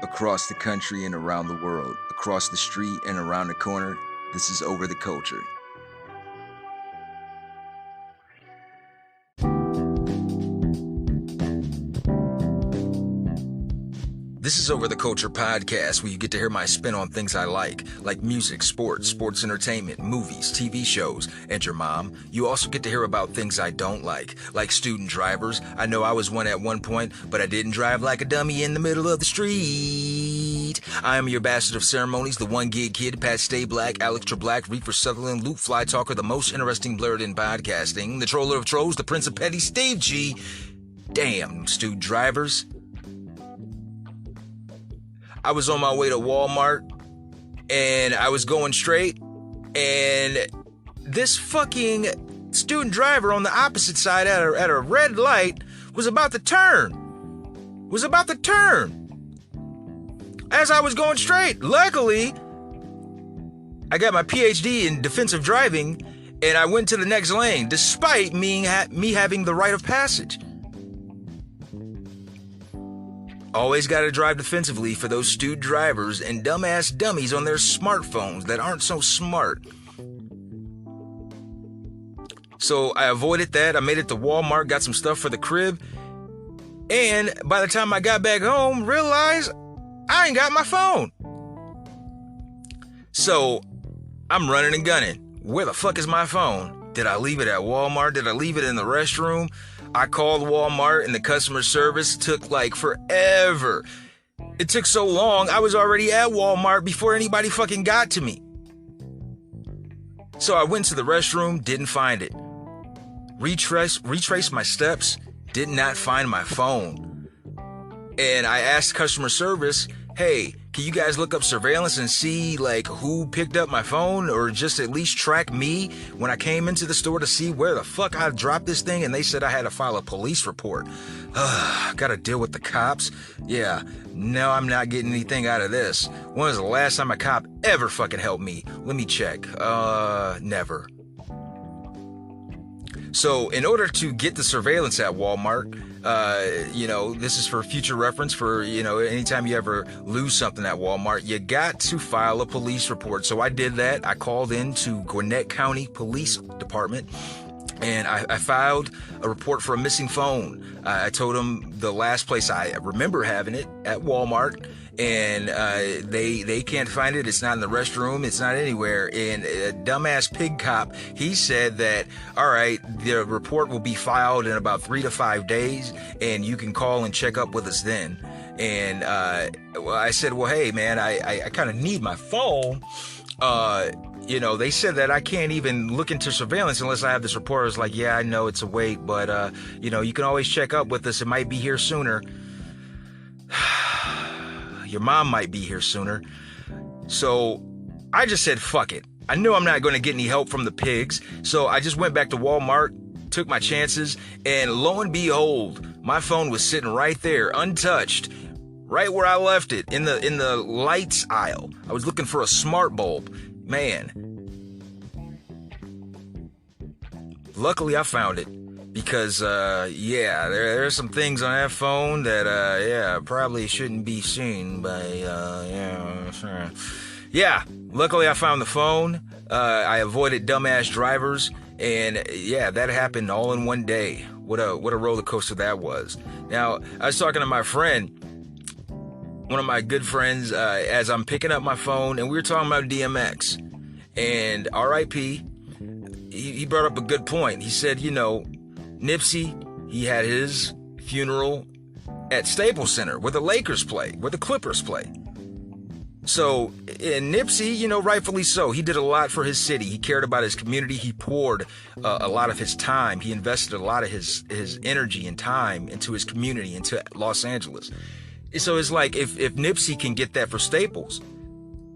Across the country and around the world, across the street and around the corner, this is Over the Culture. This is Over the Culture podcast, where you get to hear my spin on things I like music, sports entertainment, movies, TV shows, and your mom. You also get to hear about things I don't like student drivers. I know I was one at one point, but I didn't drive like a dummy in the middle of the street. I am your bastard of ceremonies, the one gig kid, Pat Stay Black, Alex Treblack, Reefer Sutherland, Luke Fly Talker, the most interesting blurred in podcasting, the troller of trolls, the prince of petty, Steve G. Damn, student drivers. I was on my way to Walmart, and I was going straight, and this fucking student driver on the opposite side at a red light was about to turn. As I was going straight. Luckily, I got my PhD in defensive driving, and I went to the next lane, despite me having the right of passage. Always got to drive defensively for those student drivers and dumbass dummies on their smartphones that aren't so smart. So I avoided that. I made it to Walmart, got some stuff for the crib. And by the time I got back home, realized I ain't got my phone. So I'm running and gunning. Where the fuck is my phone? Did I leave it at Walmart? Did I leave it in the restroom? I called Walmart and the customer service took like forever. It took so long, I was already at Walmart before anybody fucking got to me. So I went to the restroom, didn't find it. Retraced my steps, did not find my phone. And I asked customer service, hey, can you guys look up surveillance and see like who picked up my phone, or just at least track me when I came into the store to see where the fuck I dropped this thing? And they said I had to file a police report. Gotta deal with the cops. Yeah, no, I'm not getting anything out of this. When was the last time a cop ever fucking helped me? Let me check. Never. So in order to get the surveillance at Walmart, this is for future reference for, anytime you ever lose something at Walmart, you got to file a police report. So I did that. I called into Gwinnett County Police Department and I filed a report for a missing phone. I told them the last place I remember having it at Walmart, and they can't find it. It's not in the restroom. It's not anywhere. And a dumbass pig cop, he said that, all right, the report will be filed in about 3 to 5 days, and you can call and check up with us then. And I said, well, hey, man, I kind of need my phone. They said that I can't even look into surveillance unless I have this report. I was like, yeah, I know it's a wait, but, you can always check up with us. It might be here sooner. Your mom might be here sooner. So I just said, fuck it. I knew I'm not going to get any help from the pigs. So I just went back to Walmart, took my chances, and lo and behold, my phone was sitting right there, untouched, right where I left it, in the lights aisle. I was looking for a smart bulb. Man. Luckily, I found it. Because, there are some things on that phone that, probably shouldn't be seen by, luckily I found the phone. I avoided dumbass drivers. And, that happened all in one day. What a roller coaster that was. Now, I was talking to my friend, one of my good friends, as I'm picking up my phone, and we were talking about DMX. And R.I.P., he brought up a good point. He said, Nipsey, he had his funeral at Staples Center, where the Lakers play, where the Clippers play. So, and Nipsey, rightfully so. He did a lot for his city. He cared about his community. He poured a lot of his time. He invested a lot of his energy and time into his community, into Los Angeles. So it's like, if Nipsey can get that for Staples,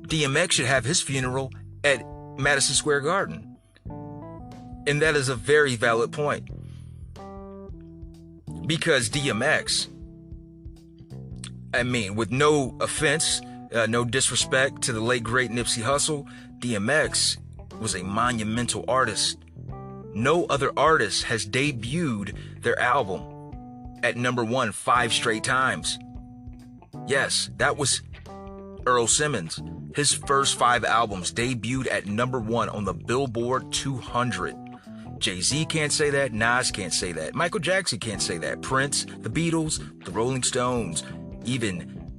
DMX should have his funeral at Madison Square Garden. And that is a very valid point. Because DMX, with no offense, no disrespect to the late great Nipsey Hussle, DMX was a monumental artist. No other artist has debuted their album at number 1 5 straight times. Yes, that was Earl Simmons. His first 5 albums debuted at number 1 on the Billboard 200. Jay-Z can't say that, Nas can't say that, Michael Jackson can't say that, Prince, the Beatles, the Rolling Stones, even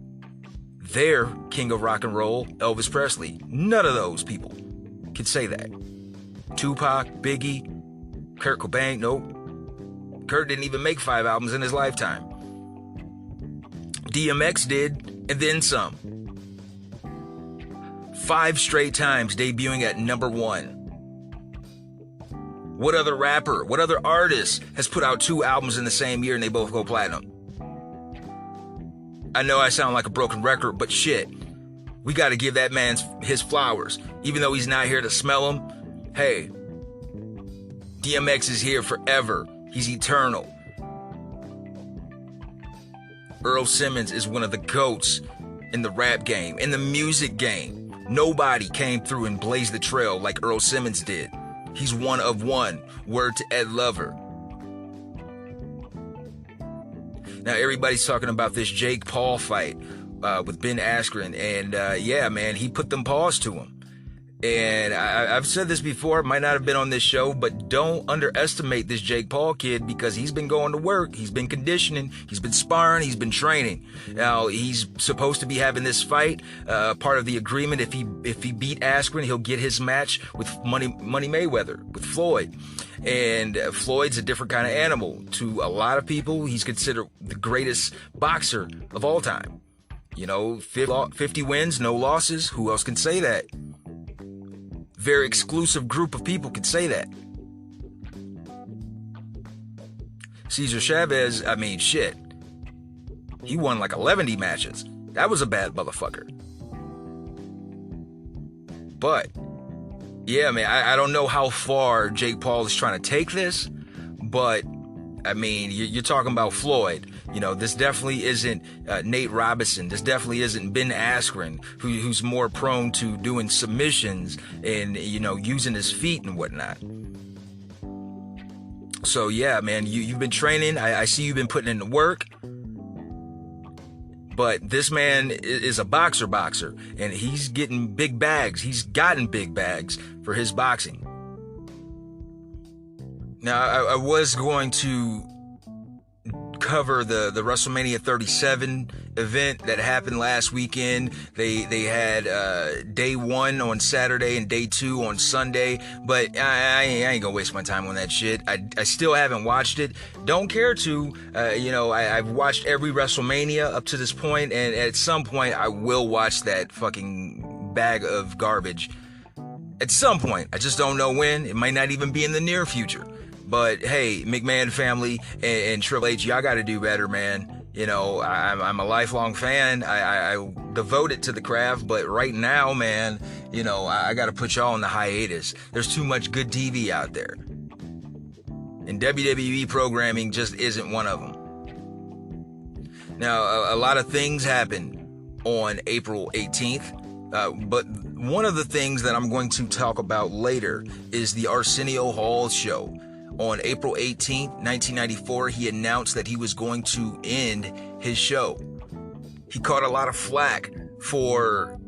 their king of rock and roll, Elvis Presley. None of those people can say that. Tupac, Biggie, Kurt Cobain, nope. Kurt didn't even make 5 albums in his lifetime. DMX did, and then some. 5 straight times debuting at number 1. What other rapper, what other artist has put out 2 albums in the same year and they both go platinum? I know I sound like a broken record, but shit, we got to give that man his flowers. Even though he's not here to smell them, hey, DMX is here forever. He's eternal. Earl Simmons is one of the GOATs in the rap game, in the music game. Nobody came through and blazed the trail like Earl Simmons did. He's one of one. Word to Ed Lover. Now everybody's talking about this Jake Paul fight with Ben Askren, and yeah, man, he put them paws to him. And I've said this before, it might not have been on this show, but don't underestimate this Jake Paul kid, because he's been going to work, he's been conditioning, he's been sparring, he's been training. Now he's supposed to be having this fight. Part of the agreement, if he beat Askren, he'll get his match with Money Mayweather, with Floyd. And Floyd's a different kind of animal. To a lot of people, he's considered the greatest boxer of all time. You know, 50 wins, no losses. Who else can say that? Very exclusive group of people can say that. Cesar Chavez, I mean, shit. He won like 11 matches. That was a bad motherfucker. But, yeah, man, I don't know how far Jake Paul is trying to take this, but, I mean, you're talking about Floyd. You know, this definitely isn't Nate Robinson. This definitely isn't Ben Askren, who's more prone to doing submissions and, you know, using his feet and whatnot. So, yeah, man, you've been training. I see you've been putting in the work. But this man is a boxer, and he's getting big bags. He's gotten big bags for his boxing. Now, I was going to cover the WrestleMania 37 event that happened last weekend. They had day 1 on Saturday and day 2 on Sunday, but I ain't gonna waste my time on that shit. I still haven't watched it. Don't care to. You know, I've watched every WrestleMania up to this point, and at some point I will watch that fucking bag of garbage. At some point, I just don't know when. It might not even be in the near future. But hey, McMahon family and Triple H, y'all got to do better, man. You know, I'm a lifelong fan. I devote it to the craft, but right now, man, you know, I got to put y'all on the hiatus. There's too much good TV out there, and WWE programming just isn't one of them. Now, a lot of things happened on April 18th, but one of the things that I'm going to talk about later is the Arsenio Hall show. On April 18th, 1994, he announced that he was going to end his show. He caught a lot of flack for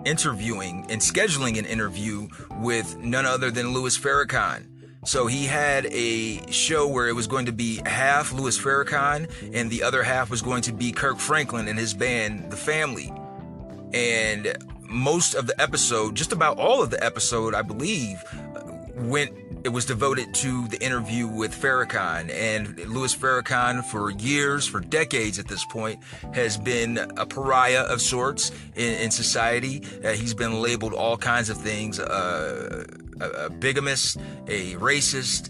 interviewing and scheduling an interview with none other than Louis Farrakhan. So he had a show where it was going to be half Louis Farrakhan and the other half was going to be Kirk Franklin and his band, The Family. And most of the episode, just about all of the episode, I believe, it was devoted to the interview with Farrakhan. And Louis Farrakhan, for years, for decades at this point, has been a pariah of sorts in society. He's been labeled all kinds of things, a bigamist, a racist,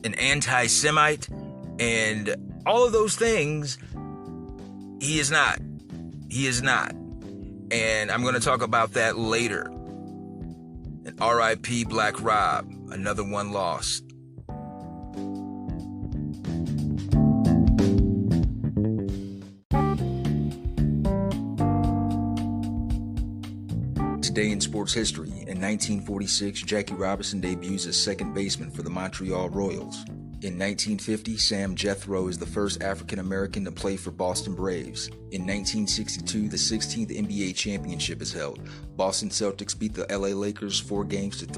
an anti-Semite, and all of those things. He is not. He is not. And I'm going to talk about that later. And R.I.P. Black Rob, another one lost. Today in sports history, in 1946, Jackie Robinson debuts as second baseman for the Montreal Royals. In 1950, Sam Jethro is the first African American to play for Boston Braves. In 1962, the 16th NBA championship is held. Boston Celtics beat the LA Lakers 4-3.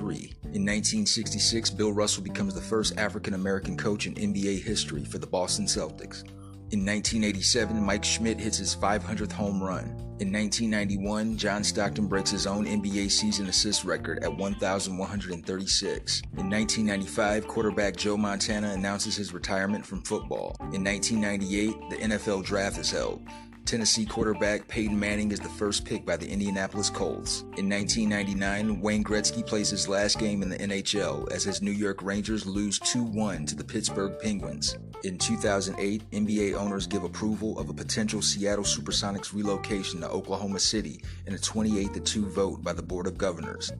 In 1966, Bill Russell becomes the first African American coach in NBA history for the Boston Celtics. In 1987, Mike Schmidt hits his 500th home run. In 1991, John Stockton breaks his own NBA season assist record at 1,136. In 1995, quarterback Joe Montana announces his retirement from football. In 1998, the NFL draft is held. Tennessee quarterback Peyton Manning is the first pick by the Indianapolis Colts. In 1999, Wayne Gretzky plays his last game in the NHL as his New York Rangers lose 2-1 to the Pittsburgh Penguins. In 2008, NBA owners give approval of a potential Seattle Supersonics relocation to Oklahoma City in a 28-2 vote by the Board of Governors.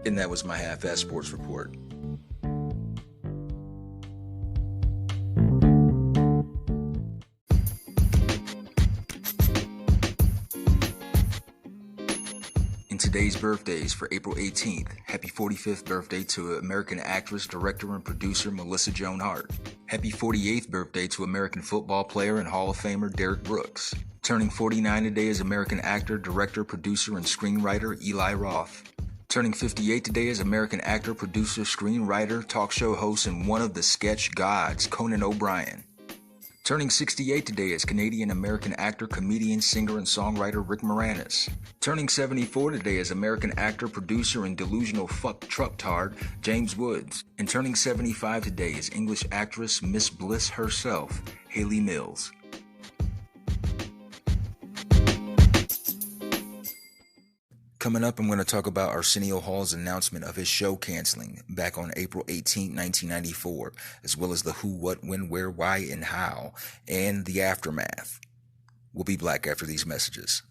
And that was my half-ass sports report. In today's birthdays for April 18th, happy 45th birthday to American actress, director, and producer Melissa Joan Hart. Happy 48th birthday to American football player and Hall of Famer Derek Brooks. Turning 49 today is American actor, director, producer, and screenwriter Eli Roth. Turning 58 today is American actor, producer, screenwriter, talk show host, and one of the sketch gods, Conan O'Brien. Turning 68 today is Canadian-American actor, comedian, singer, and songwriter Rick Moranis. Turning 74 today is American actor, producer, and delusional trucktard James Woods. And turning 75 today is English actress Miss Bliss herself, Hayley Mills. Coming up, I'm going to talk about Arsenio Hall's announcement of his show canceling back on April 18, 1994, as well as the who, what, when, where, why, and how, and the aftermath. We'll be back after these messages.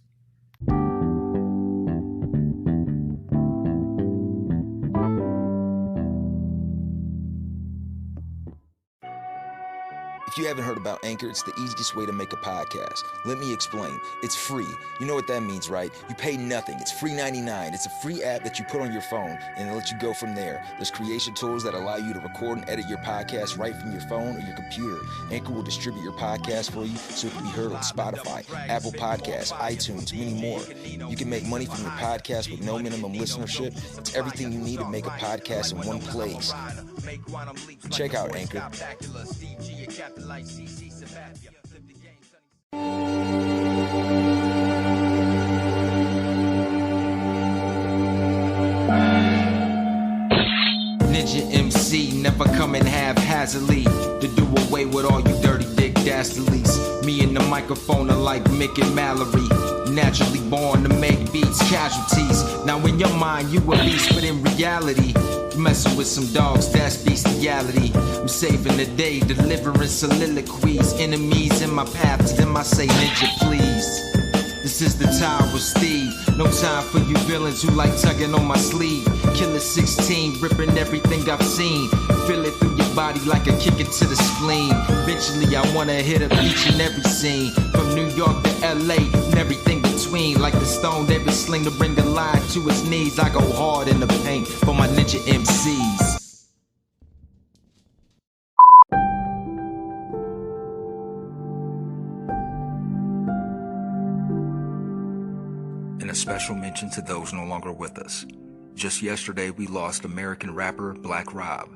If you haven't heard about Anchor, it's the easiest way to make a podcast. Let me explain. It's free. You know what that means, right? You pay nothing. It's free 99. It's a free app that you put on your phone, and it lets you go from there. There's creation tools that allow you to record and edit your podcast right from your phone or your computer. Anchor will distribute your podcast for you so it can be heard on Spotify, Apple Podcasts, iTunes, many more. You can make money from your podcast with no minimum listenership. It's everything you need to make a podcast in one place. Check out Anchor. Ninja MC, never coming haphazardly to do away with all you dirty dick dastardies. Me and the microphone are like Mick and Mallory, naturally born to make beats casualties. Now in your mind you a beast, but in reality you messing with some dogs, that's bestiality. I'm saving the day, delivering soliloquies. Enemies in my path, to them I say ninja please. This is the Tower of Steve. No time for you villains who like tugging on my sleeve. Killer 16, ripping everything I've seen. Feel it through your body like a kick it to the spleen. Eventually I wanna hit up each and every scene, from New York to LA and everything between. Like the stone David sling to bring the line to his knees. I go hard in the paint for my ninja MCs. And a special mention to those no longer with us. Just yesterday, we lost American rapper Black Rob.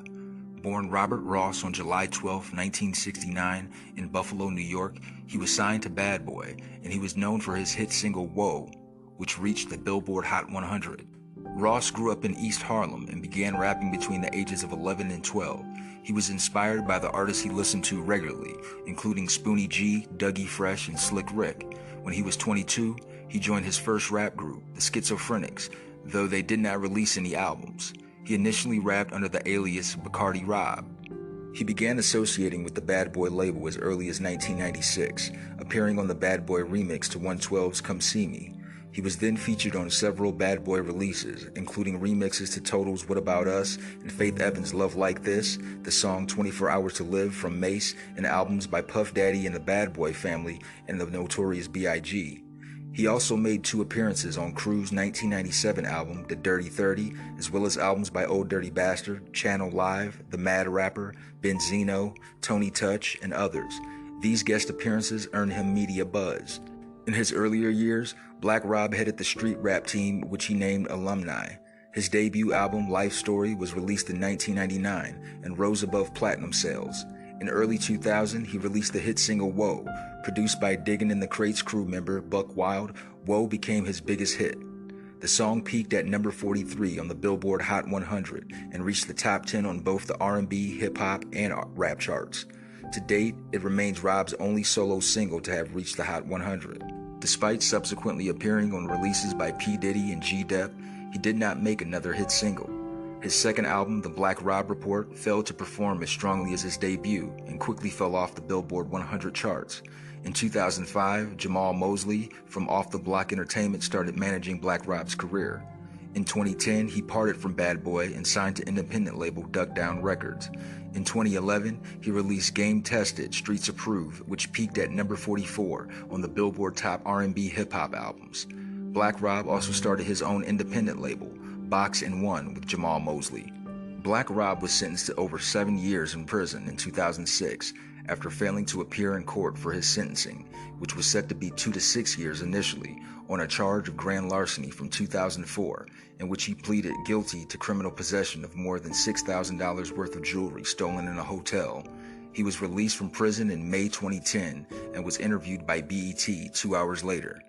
Born Robert Ross on July 12, 1969, in Buffalo, New York, he was signed to Bad Boy, and he was known for his hit single Whoa, which reached the Billboard Hot 100. Ross grew up in East Harlem and began rapping between the ages of 11 and 12. He was inspired by the artists he listened to regularly, including Spoonie G, Dougie Fresh, and Slick Rick. When he was 22, he joined his first rap group, the Schizophrenics, though they did not release any albums. He initially rapped under the alias Bacardi Rob. He began associating with the Bad Boy label as early as 1996, appearing on the Bad Boy remix to 112's Come See Me. He was then featured on several Bad Boy releases, including remixes to Total's What About Us and Faith Evans' Love Like This, the song 24 Hours to Live from Mace, and albums by Puff Daddy and the Bad Boy family and the Notorious B.I.G. He also made 2 appearances on Crew's 1997 album, The Dirty 30, as well as albums by Old Dirty Bastard, Channel Live, The Mad Rapper, Benzino, Tony Touch, and others. These guest appearances earned him media buzz. In his earlier years, Black Rob headed the street rap team, which he named Alumni. His debut album, Life Story, was released in 1999 and rose above platinum sales. In early 2000, he released the hit single Whoa. Produced by Diggin' in the Crates crew member Buck Wild, Whoa became his biggest hit. The song peaked at number 43 on the Billboard Hot 100 and reached the top 10 on both the R&B, hip-hop, and rap charts. To date, it remains Rob's only solo single to have reached the Hot 100. Despite subsequently appearing on releases by P. Diddy and G-Dep, he did not make another hit single. His second album, The Black Rob Report, failed to perform as strongly as his debut and quickly fell off the Billboard 100 charts. In 2005, Jamal Mosley from Off the Block Entertainment started managing Black Rob's career. In 2010, he parted from Bad Boy and signed to independent label Duck Down Records. In 2011, he released Game Tested, Streets Approved, which peaked at number 44 on the Billboard Top R&B Hip-Hop albums. Black Rob also started his own independent label, Box and One, with Jamal Mosley. Black Rob was sentenced to over 7 years in prison in 2006 after failing to appear in court for his sentencing, which was set to be 2 to 6 years initially, on a charge of grand larceny from 2004, in which he pleaded guilty to criminal possession of more than $6,000 worth of jewelry stolen in a hotel. He was released from prison in May 2010 and was interviewed by BET 2 hours later.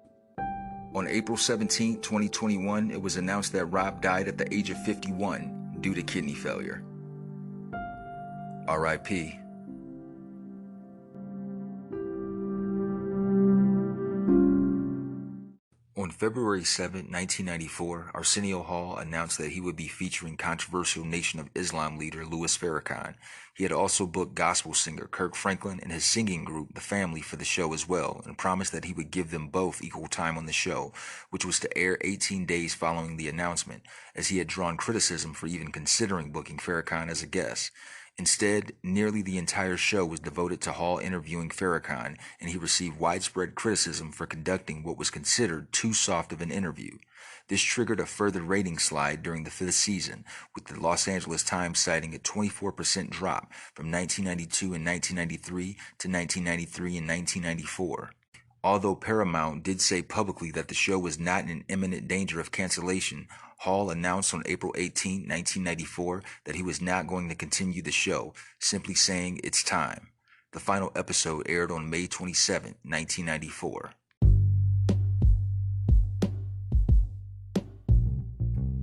On April 17, 2021, it was announced that Rob died at the age of 51 due to kidney failure. R.I.P. On February 7, 1994, Arsenio Hall announced that he would be featuring controversial Nation of Islam leader Louis Farrakhan. He had also booked gospel singer Kirk Franklin and his singing group, The Family, for the show as well, and promised that he would give them both equal time on the show, which was to air 18 days following the announcement, as he had drawn criticism for even considering booking Farrakhan as a guest. Instead, nearly the entire show was devoted to Hall interviewing Farrakhan, and he received widespread criticism for conducting what was considered too soft of an interview. This triggered a further rating slide during the 5th season, with the Los Angeles Times citing a 24% drop from 1992 and 1993 to 1993 and 1994. Although Paramount did say publicly that the show was not in imminent danger of cancellation, Hall announced on April 18, 1994 that he was not going to continue the show, simply saying it's time. The final episode aired on May 27, 1994.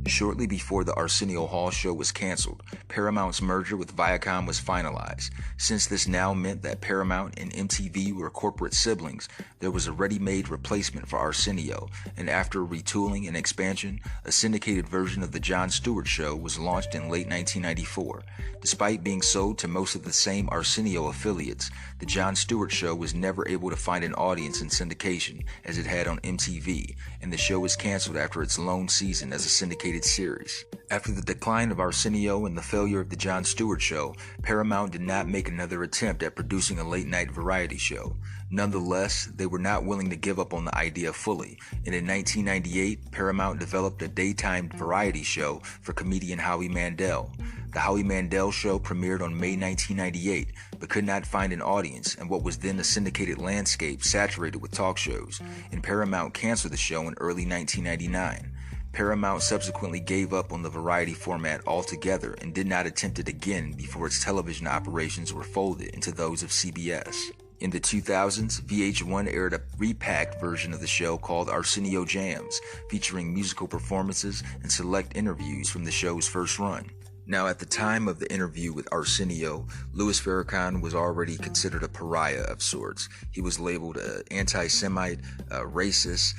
Shortly before the Arsenio Hall show was canceled, Paramount's merger with Viacom was finalized. Since this now meant that Paramount and MTV were corporate siblings, there was a ready-made replacement for Arsenio, and after retooling and expansion, a syndicated version of The Jon Stewart Show was launched in late 1994. Despite being sold to most of the same Arsenio affiliates, The Jon Stewart Show was never able to find an audience in syndication, as it had on MTV, and the show was canceled after its lone season as a syndicated series. After the decline of Arsenio and the failure of The Jon Stewart Show, Paramount did not make another attempt at producing a late-night variety show. Nonetheless, they were not willing to give up on the idea fully, and in 1998, Paramount developed a daytime variety show for comedian Howie Mandel. The Howie Mandel Show premiered on May 1998, but could not find an audience in what was then a syndicated landscape saturated with talk shows, and Paramount canceled the show in early 1999. Paramount subsequently gave up on the variety format altogether and did not attempt it again before its television operations were folded into those of CBS. In the 2000s, VH1 aired a repacked version of the show called Arsenio Jams, featuring musical performances and select interviews from the show's first run. Now, at the time of the interview with Arsenio, Louis Farrakhan was already considered a pariah of sorts. He was labeled anti-Semite, racist,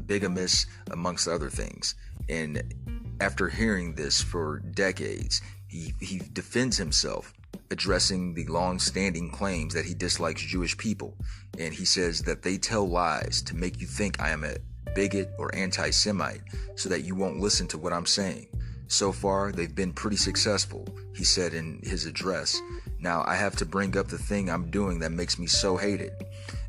bigamous, amongst other things. And after hearing this for decades, he defends himself, addressing the long-standing claims that he dislikes Jewish people. And he says that they tell lies to make you think I am a bigot or anti-Semite so that you won't listen to what I'm saying. So far, they've been pretty successful, he said in his address. Now, I have to bring up the thing I'm doing that makes me so hated.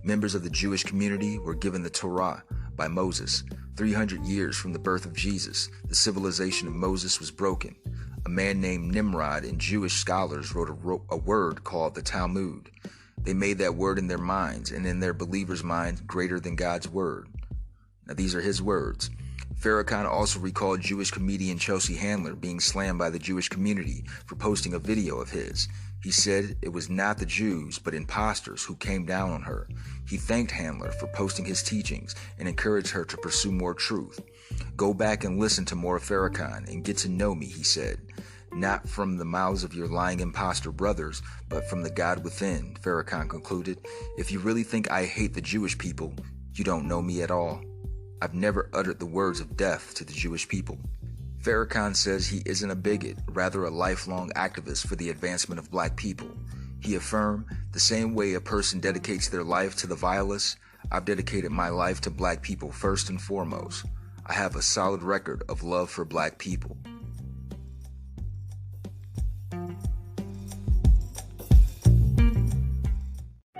Members of the Jewish community were given the Torah, by Moses. 300 years from the birth of Jesus, the civilization of Moses was broken. A man named Nimrod and Jewish scholars wrote a word called the Talmud. They made that word in their minds and in their believers' minds greater than God's word. Now these are his words. Farrakhan also recalled Jewish comedian Chelsea Handler being slammed by the Jewish community for posting a video of his. He said it was not the Jews, but imposters who came down on her. He thanked Handler for posting his teachings and encouraged her to pursue more truth. Go back and listen to more of Farrakhan and get to know me, he said. Not from the mouths of your lying imposter brothers, but from the God within, Farrakhan concluded. If you really think I hate the Jewish people, you don't know me at all. I've never uttered the words of death to the Jewish people. Farrakhan says he isn't a bigot, rather a lifelong activist for the advancement of black people. He affirmed, the same way a person dedicates their life to the vilest, I've dedicated my life to black people first and foremost. I have a solid record of love for black people.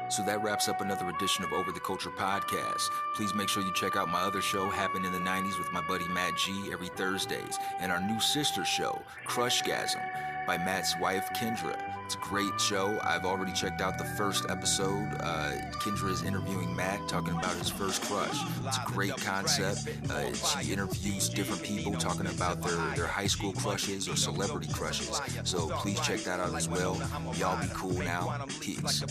So that wraps up another edition of Over the Culture Podcast. Please make sure you check out my other show, Happened in the 90s with my buddy Matt G, every Thursdays, and our new sister show, Crushgasm, by Matt's wife, Kendra. It's a great show. I've already checked out the first episode. Kendra is interviewing Matt, talking about his first crush. It's a great concept. She interviews different people, talking about their high school crushes or celebrity crushes. So please check that out as well. Y'all be cool now. Peace.